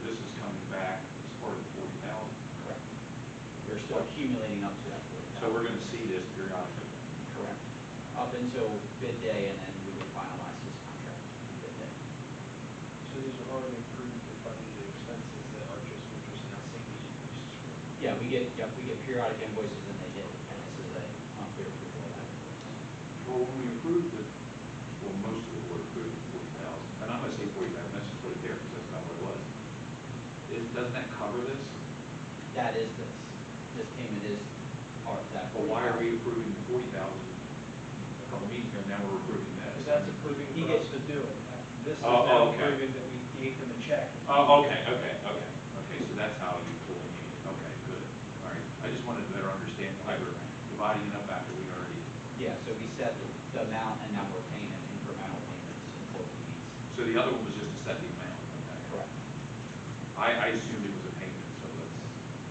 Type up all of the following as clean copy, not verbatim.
this is coming back as part of the 40,000. Correct. We're still accumulating up to that 40,000. So we're going to see this periodically. Correct. Up until bid day, and then we will finalize this contract on bid day. So these are already approved and budgeted expenses that are just, we're just now seeing these increases for. Yeah, we get periodic invoices and they hit, and this is a unclear approval of that. Well, when we approved the, well, most of the board approved the 40,000. And I'm going to say 40,000, let's just put it there because that's not what it was. Doesn't that cover this? That is this. This payment is part of that. But why are we approving the 40,000 a couple meetings ago, now we're approving this? Because that's approving He for us gets- to do it. This is Oh, now okay. approving that we gave them a check. Oh, okay, so that's how you pull it in. Okay, good. All right, I just wanted to better understand why we're dividing it up after we already. Yeah, so we set the amount, and now we're paying an incremental payments until we meet. So the other one was just to set the amount. Okay. Correct. I assumed it was a payment, so let's,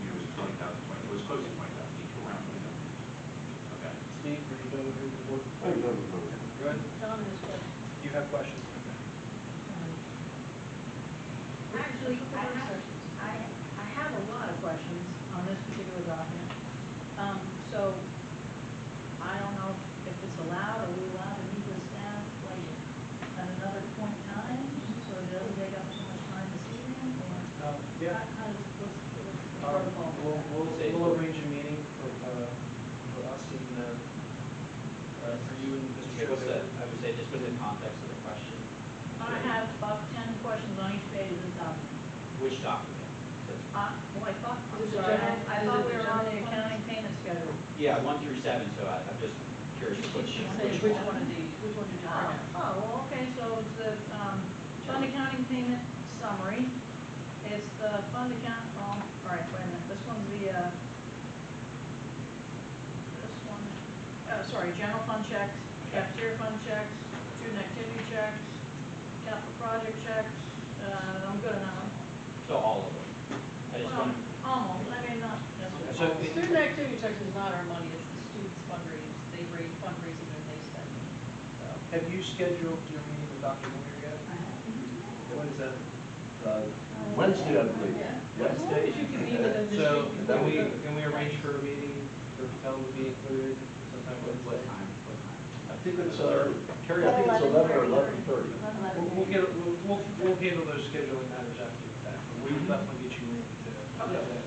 it was 20,000, it was close to 20,000, each around 20,000. Okay. Steve, are you done with your report? I'm done with mine. Good? John has questions. You have questions? Actually, I have a lot of questions on this particular document. So, I don't know if it's allowed, are we allowed to meet with staff like at another point in time, so it doesn't take up so much time this evening, or? Yeah. What's the protocol? We'll arrange a meeting for us and, for you and Mr. Schwartz. I would say just within the context of the question. I have about 10 questions on each page of this document. Which document? Well, I thought, I'm Is it sorry, general- I is thought it we the were on the general accounting payment schedule. Yeah, 1 through 7, so I'm just curious which Which one of these, which one did you Oh, print out? well, okay, so it's the, fund accounting payment summary. It's the fund account, oh, all right, wait a minute, this one's the, this one, sorry, general fund checks, cafeteria fund checks, student activity checks, capital project checks, I'm good on that one. So all of them. I just Well, want to. almost, I mean, not necessarily. So- Student activity checks is not our money, it's the students' fundraising, they raise fundraising and they spend it. So, Have you scheduled your meeting with Dr. Moyer yet? When is that? Wednesday, I believe. yeah. As long Wednesday. as you can meet with them this So, week. can we arrange for a meeting, for Patel to be included sometime What Wednesday? time? I think it's, Terry, I think it's 11 or 11:30. We'll handle those scheduling matters after the fact, but we will definitely get you in to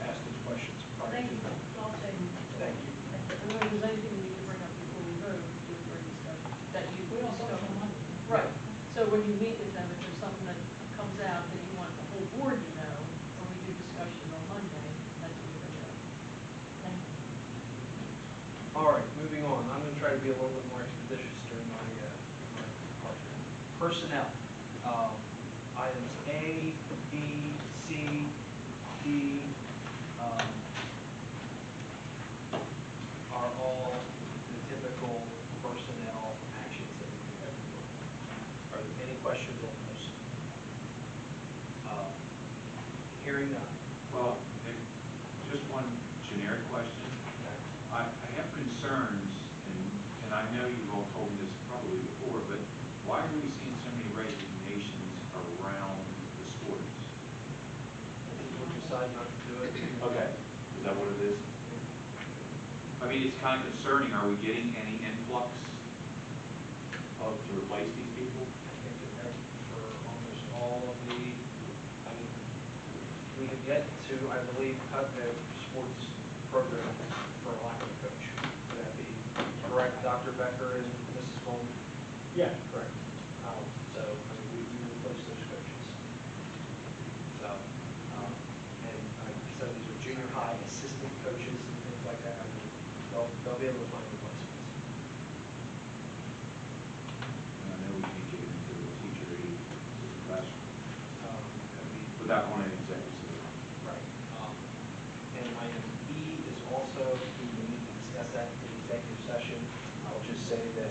ask those questions prior Thank you, to. I'll say. Thank you. I don't know if there's anything we need to bring up before we vote, do for a discussion, that you We don't vote discuss. on Monday. Right, so when you meet with them, if there's something that comes out that you want the whole board to know, when we do discussion on Monday, that's what we're doing. Thank you. All right, moving on. I'm going to try to be a little bit more expeditious during my part here. Personnel. Items A, B, C, D are all the typical personnel actions that we do every month. Are there any questions on those? Hearing none. Well, just one generic question. I have concerns, and I know you've all told me this probably before, but why are we seeing so many resignations around the sports? We'll decide not to do it. Okay, is that what it is? I mean, it's kind of concerning. Are we getting any influx to replace these people? I think that for almost all of the, I mean, we have yet to, I believe, cut the sports program for a lack of a coach. Would that be correct, Dr. Becker and Mrs. Coleman? Yeah, correct. So, I mean, we replaced those coaches. So, and like I said, these are junior high assistant coaches and things like that. I mean, they'll be able to find replacements. And I know we need to get into the teacher aid classroom That'd be without going into executive session. right. And item E is also, we will need to discuss that in executive session. I'll just say that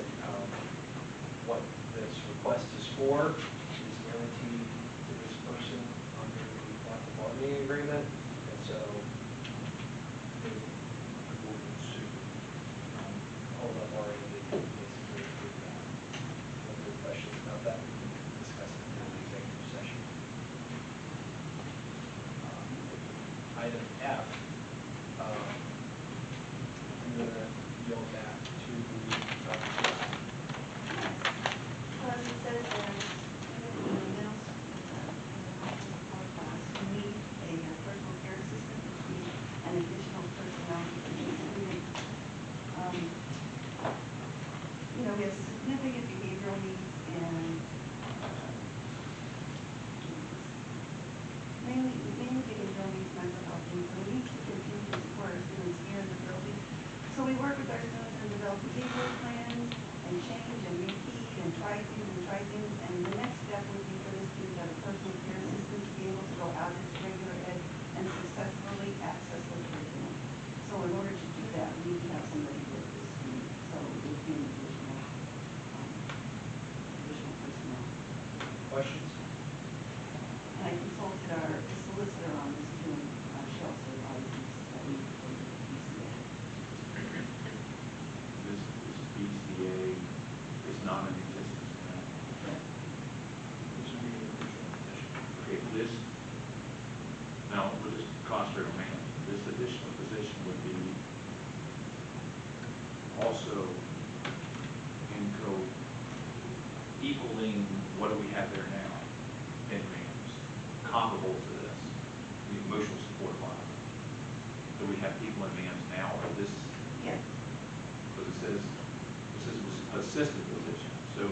what this request is for is guaranteed to this person under the collective bargaining agreement. And so, the board needs to hold up our end and basically approve that. If there are questions about that, we can discuss it in the executive session. item F, I'm going to yield back to Dr. Johnson. As it says there, in the middle school class, we need a personal care assistant, which means an additional personnel for the student. We have significant behavioral needs and mainly behavioral needs, mental health needs, and we need to continue to support our students here in the building. So we work with our students and develop behavioral plans and change and repeat and try things. And the next step would be for the student to have a personal care assistant to be able to go out into regular ed and successfully access the curriculum. So in order to do that, we need to have somebody with this student. So it would be an additional personnel. Questions? And I consulted our solicitor on this too. She also advises that we go to the PCA. This BCA is not in existence now. This would be an additional position. Okay, this, now, we'll just concentrate on man. This additional position would be also equaling what do we have there now in RAMS, comparable to this, the emotional support line. Do we have people in RAMS now, or this? Yes. Because it says, this is assistant position, so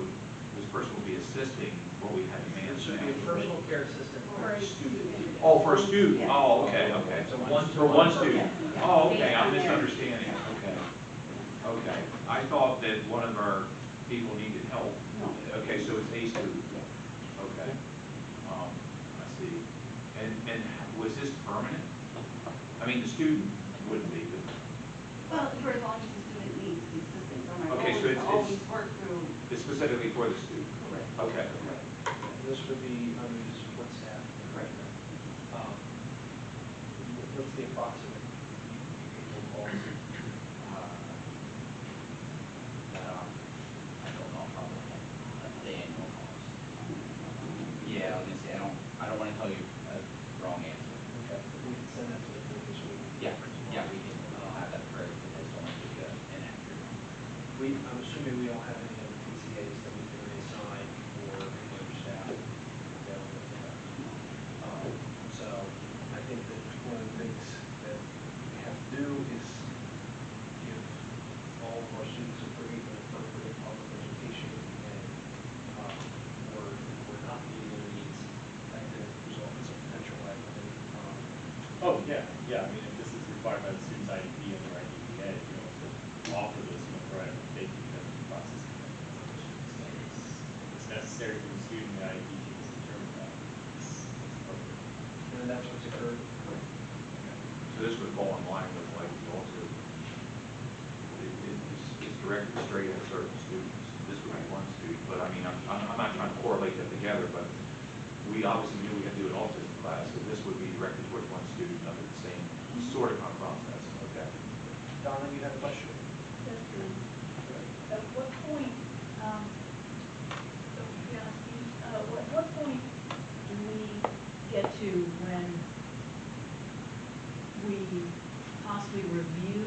this person will be assisting what we have in RAMS This would be a now. personal care assistant for a student. Oh, for a student, Yes. oh, okay, okay. So one For one to student. Yes. Oh, okay, Based I'm on their- misunderstanding, okay. Okay, I thought that one of our people needed help. No. Okay, so it's a student, Yes. okay. I see. And was this permanent? I mean, the student wouldn't be, but, Well, for as long as the student needs the assistance. So my Okay, goal so is it's- to always work through. it's specifically for the student? Correct. Okay. This would be under the support staff. Correct. What's the approximate behavioral calls? I don't know, probably, the annual cost. Yeah, I was gonna say, I don't wanna tell you a wrong answer. Okay, we can send that to the board this week. Yeah, we can, have that for, but I just don't want to give you an accurate number. I'm assuming we don't have any other PCAs that we can reassign or any other staff available for that. So I think that one of the things that we have to do is give all of our students a free and appropriate public education, and we're not meeting their needs, that could result in some potential liability. Oh, yeah, I mean, if this is required by the student's IEP and their IDPA, if you want to offer this, you know, provide a safety commitment process. It's necessary for the student, the IEP team to determine that. It's appropriate. And that's what's occurred. So this would fall in line with like the also, it's directed straight at certain students. This would be one student, but I mean, I'm not trying to correlate them together, but we obviously knew we had to do an autism class, so this would be directed towards one student under the same sort of process, okay? Donna, you had a question? Yes, please. At what point, what point do we get to when we possibly review,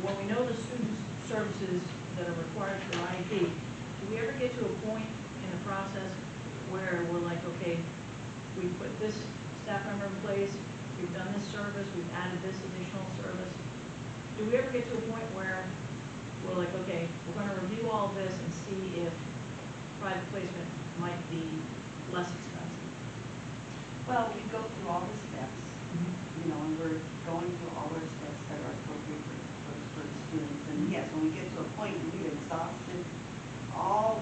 when we know the students' services that are required for IEP, do we ever get to a point in the process where we're like, okay, we put this staff member in place, we've done this service, we've added this additional service? Do we ever get to a point where we're like, okay, we're gonna review all of this and see if private placement might be less expensive? Well, we go through all the steps, and we're going through all our steps that are appropriate for the students. And yes, when we get to a point and we've exhausted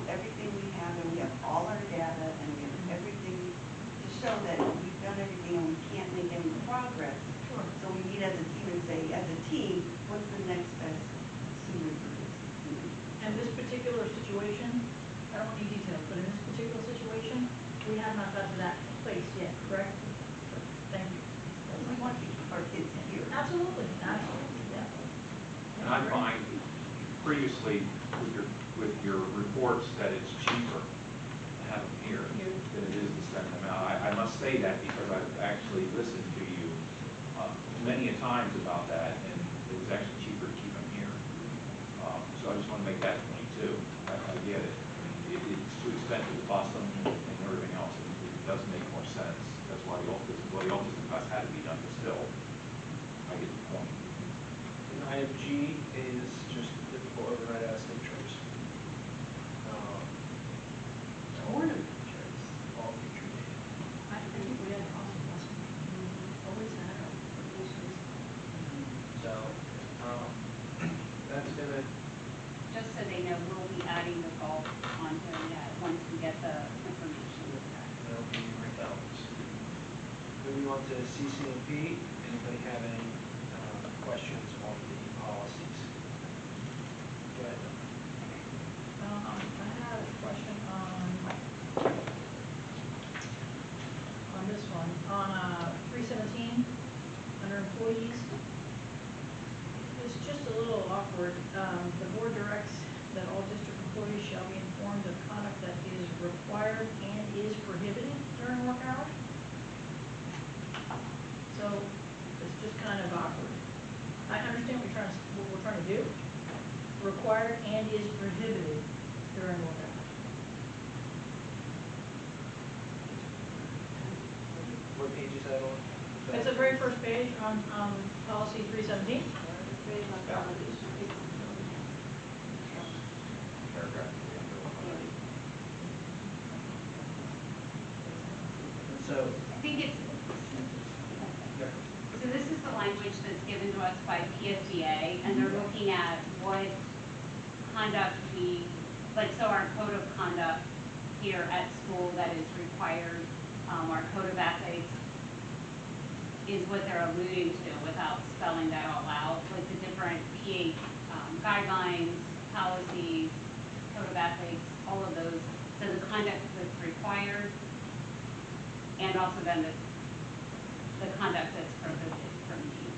everything we have, and we have all our data, and we have everything to show that we've done everything and we can't make any progress. Sure. So we meet as a team and say, as a team, what's the next best senior for this student? And this particular situation, I don't need details, but in this particular situation, we have not got to that place yet, correct? Thank you. We want to keep our kids here. Absolutely, yeah. And I find previously with your reports that it's cheaper to have them here than it is to send them out. I must say that because I've actually listened to you many a times about that, and it was actually cheaper to keep them here. So I just want to make that point too. I get it. I mean, it's too expensive to bus them and everything else. It does make more sense. That's why the autism class had to be done, but still, I get the point. And item G is just the typical overnight out-of-state trips. Morning. Trips, all future dated. I think we had awesome last week. Always have. So, that's gonna, Just so they know, we'll be adding the golf onto that once we get the information. that'll be right balance. Moving on to CCNP, anybody have any questions on the policies? Go ahead. I had a question on this one, on 317, under employees. It's just a little awkward. The board directs that all district employees shall be informed of conduct that is required and is prohibited during work hours. So it's just kind of awkward. I understand what we're trying to do. Required and is prohibited during work hours. What page is that on? It's the very first page on policy 317. Paragraph. So, I think it's, so this is the language that's given to us by PSDA, and they're looking at what conduct we, like, so our code of conduct here at school that is required, our code of ethics is what they're alluding to without spelling that all out, like the different PA guidelines, policies, code of ethics, all of those. So the conduct that's required, and also then the conduct that's prohibited from you.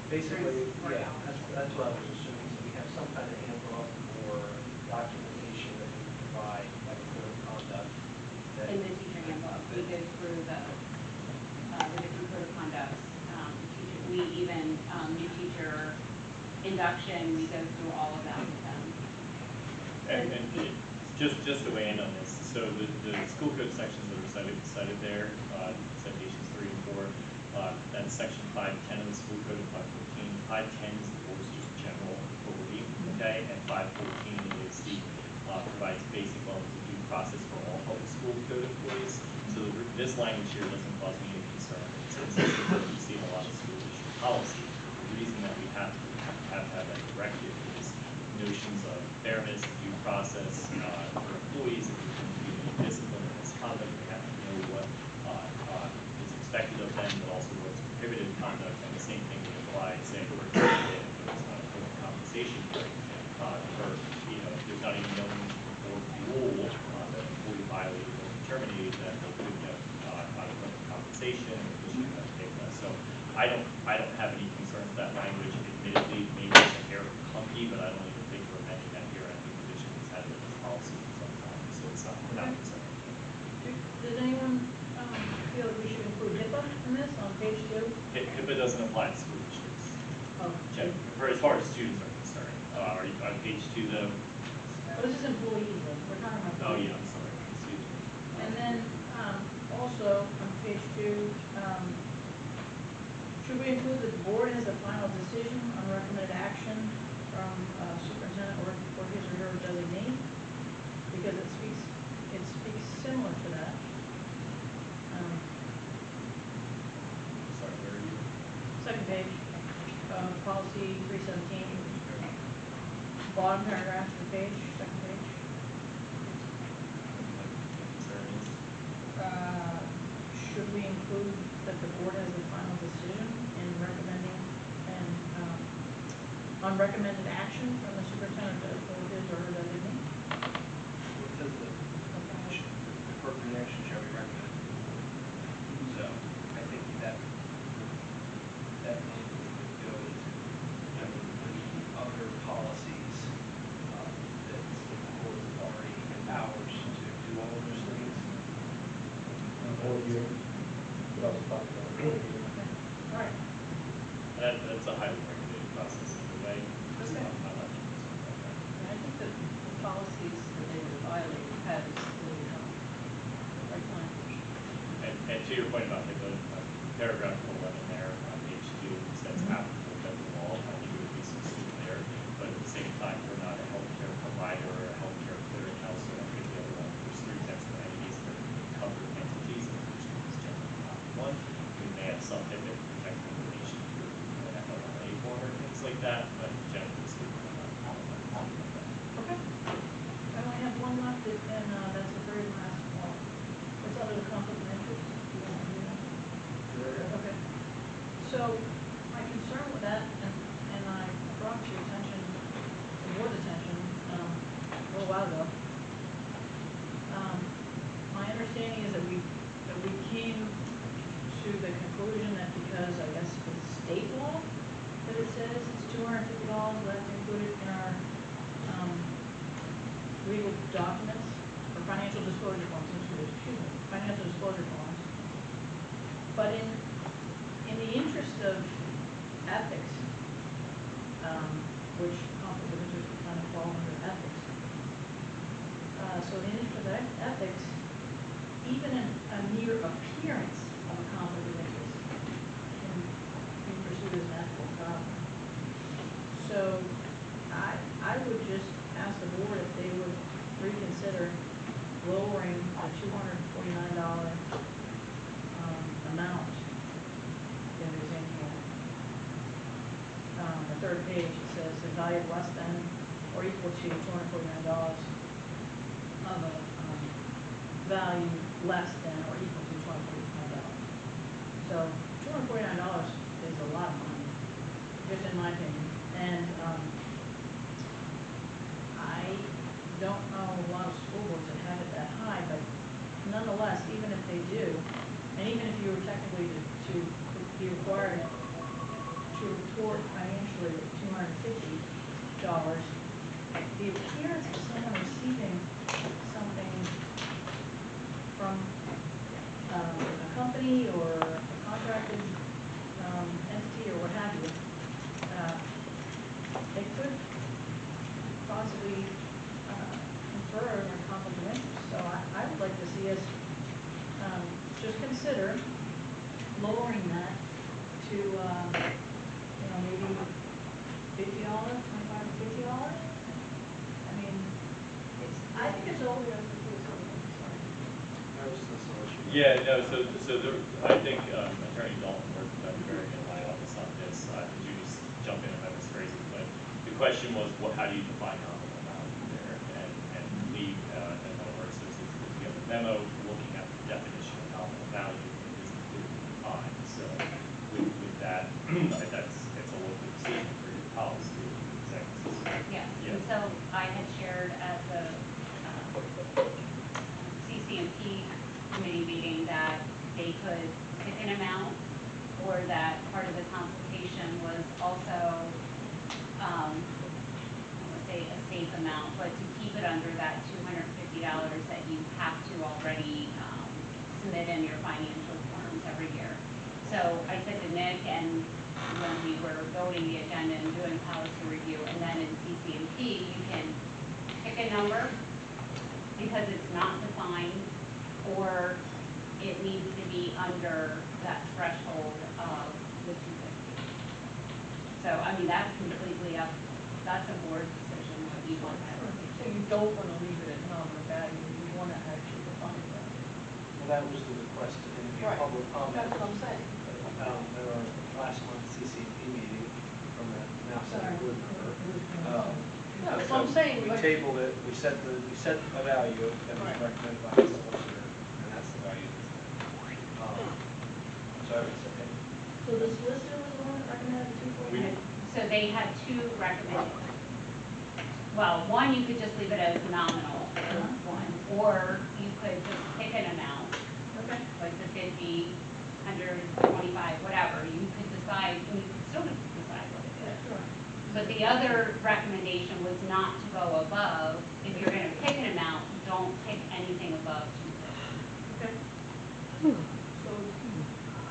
basically, yeah, that's what I was assuming, so we have some kind of handbook or documentation that we can provide, like a code of conduct. that- In the teacher handbook, we go through the different code of conducts. We even, new teacher induction, we go through all of that with them. Just to weigh in on this, so the school code sections that are cited there, citations 3 and 4, that's section 510 of the school code and 514. 510 is the board's just general authority, okay, and 514 is the provides basic levels of due process for all public school code employees. So this language here doesn't cause me any concern. It's consistent with what you see in a lot of school district policy. The reason that we have to have that directive is notions of fairness, due process for employees. If there's going to be any discipline or misconduct, they have to know what is expected of them, but also what's prohibited conduct. And the same thing would apply, say, for example, if there's not a total compensation hearing, if there's not even no board rule that an employee violated or terminated, that they could get out-of-work compensation, or district has to pay for that. So I don't have any concerns with that language. Admittedly, maybe it's a hair clunky, but I don't even think we're amending that here. I think the district has had it in its policy for some time, so it's not a concern. Does anyone feel that we should include HIPAA in this on page 2? HIPAA doesn't apply to school districts. Oh, For as far as students are concerned. Are you on page 2 though? but this is employees, though. We're talking about. Oh, yeah, I'm sorry. Excuse me. And then, also, on page 2, should we include that the board has a final decision on recommended action from superintendent or his or her designee? Because it speaks similar to that. Sorry, where are you? Second page, policy 317, bottom paragraph of the page, second page. Concern is? Should we include that the board has the final decision in recommending and on recommended action from the superintendent or his or her designee? Because the appropriate action shall be recommended. So I think that language would go into, the other policies, that give the board authority and powers to do all of those things. Or you, we also talked about. All right. That's a highly regulated process anyway. So Okay. I'm not concerned about that. And I think that the policies that they would violate has the right language. And to your point about the paragraph 11 there on page 2 says applicable federal law, I think it would be subsumed there. But at the same time, we're not a healthcare provider or a healthcare clearinghouse or any of the other one. There's 3 types of entities that are covered entities, and the first one is generally not one. We may have some that protect information through an FLA form or things like that, but generally speaking, we're not all of that. Okay. I only have one left, and that's the very last one. It's under the conflict of interest. You want to do that? Okay. So my concern with that, and I brought to your attention, the board's attention, a little while ago. My understanding is that we came to the conclusion that because, I guess, it's state law, that it says it's $250, we have to include it in our, legal documents, or financial disclosure forms, excuse me, financial disclosure forms. But in the interest of ethics, which conflict of interest would kind of fall under ethics. So in the interest of ethics, even a mere appearance of a conflict of interest can be pursued as an ethical problem. So I would just ask the board if they would reconsider lowering the $249 amount that is in here. The third page, it says the value of less than or equal to $249 of a value less than or equal to $249. So $249 is a lot of money, just in my opinion. And I don't know a lot of school boards that have it that high, but nonetheless, even if they do, and even if you were technically to be required to report financially $250, the appearance of someone receiving something from a company or a contracted entity or what have you, it could possibly confer a conflict of interest. So I would like to see us just consider lowering that to, maybe $50, $25 to $50. I mean, I think it's all we have to do. That was the solution. Yeah, no, so there, I think Attorney Dalton worked with Dr. Berry in my office on this. Judy's jump in if I misphrase it, but the question was, how do you define nominal value there? And Lee, and one of our associates put together a memo looking at the definition of nominal value and is clearly defined. So with that, it's a local decision for your policy. Yes, Yeah. and so I had shared at the CCMP committee meeting that they could pick an amount, or that part of the consultation was also, I would say a safe amount, but to keep it under that $250 that you have to already submit in your financial forms every year. So I said to Nick, and when we were building the agenda and doing policy review, and then in CCMP, you can pick a number because it's not defined, or it needs to be under that threshold of the 250. So, I mean, that's completely up, that's a board decision, what you want that to be. So you don't want to leave it at nominal value, you want to actually define that. Well, that was the request in Right. public comment. That's what I'm saying. At our last month's CCP meeting from the now Sorry. Senate board member. No, that's what I'm saying, We but- tabled it, we set a value that was Right. recommended by the solicitor, and that's the value. So I would say, So the solicitor was the one that recommended the $249? So they had two recommended. Well, one, you could just leave it as nominal, one, or you could just pick an amount, Okay. like the 50, 125, whatever. You could decide, and you could still decide what it is. Sure. But the other recommendation was not to go above, if you're gonna pick an amount, don't pick anything above 250. Okay. So,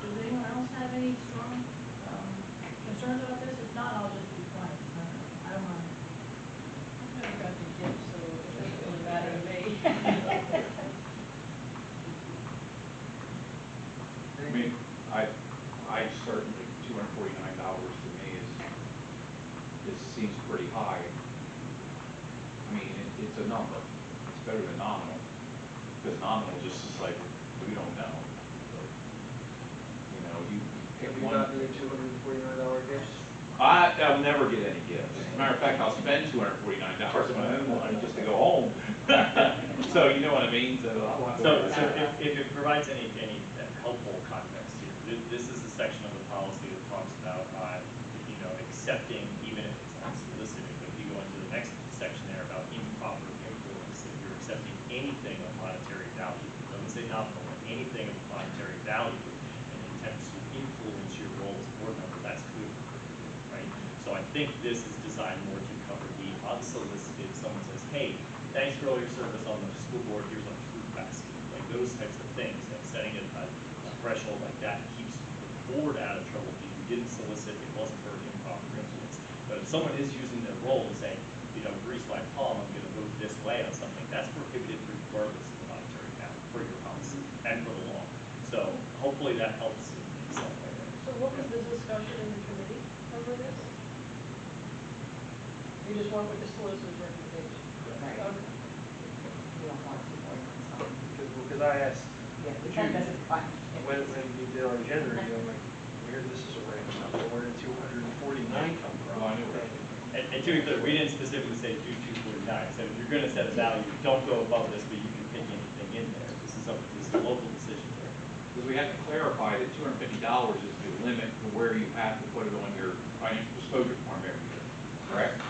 does anyone else have any strong concerns concerns about this? If not, I'll just be quiet. I don't want I've never got the gift, so it doesn't really matter to me. I mean, I certainly, $249 to me seems pretty high. I mean, it's a number. It's better than nominal, because nominal just is like, we don't know. You know, you pick Have you one. gotten any $249 gifts? I'll never get any gifts. As a matter of fact, I'll spend $249 of my own money just to go home. So, you know what I mean? So if it provides any helpful context here, this is a section of the policy that talks about, you know, accepting, even if it's unsolicited, but if you go into the next section there about improper influence, if you're accepting anything of monetary value, it doesn't say nominal, but anything of monetary value, and intends to influence your role as a board member, that's clear, right? So I think this is designed more to cover the unsolicited. Someone says, hey, thanks for all your service on the school board, here's a fruit basket. Like those types of things, and setting a threshold like that keeps the board out of trouble because you didn't solicit, it wasn't for improper influence. But if someone is using their role to say, you know, grease my palm, I'm gonna vote this way on something, that's prohibited regardless of the monetary value for your policy and for the law. So hopefully that helps in some way there. So what was the discussion in the committee over this? You just went with the solicitor's recommendation? Right. Okay. We don't want to more than some. Because I asked, Yeah, the 10 doesn't fine. when you did our agenda review, I'm like, where this is a random number, where did 249 come from? Well, I knew it. And to be clear, we didn't specifically say do 249. So if you're gonna set a value, don't go above this, but you can pick anything in there. This is a local decision here. Because we have to clarify that $250 is the limit to where you have to put it on your financial disclosure form every year, correct?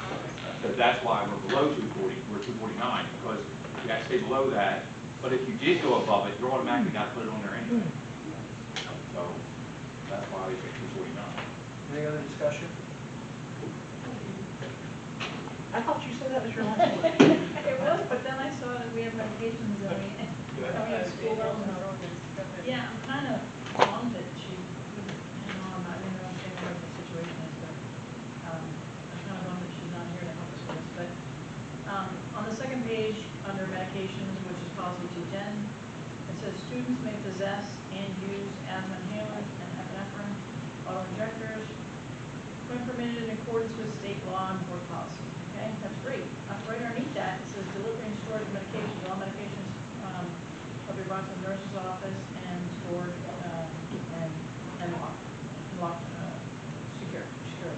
So that's why we're below 240, we're 249, because you have to stay below that. But if you did go above it, you're automatically got to put it on there anyway. So that's why we picked 249. Any other discussion? I thought you said that was your last one. It was, but then I saw that we have medications, coming in school. Yeah, I'm kind of bummed that she couldn't hang on. I didn't understand what the situation is, but I'm kind of bummed that she's not here to help us with this. But on the second page, under medications, which is policy 210, it says students may possess and use asthma inhalers and epinephrine auto-injectors when permitted in accordance with state law and board policy. Okay, that's great. Right underneath that, it says delivery and storage of medications. All medications will be brought to the nurse's office and stored and locked securely.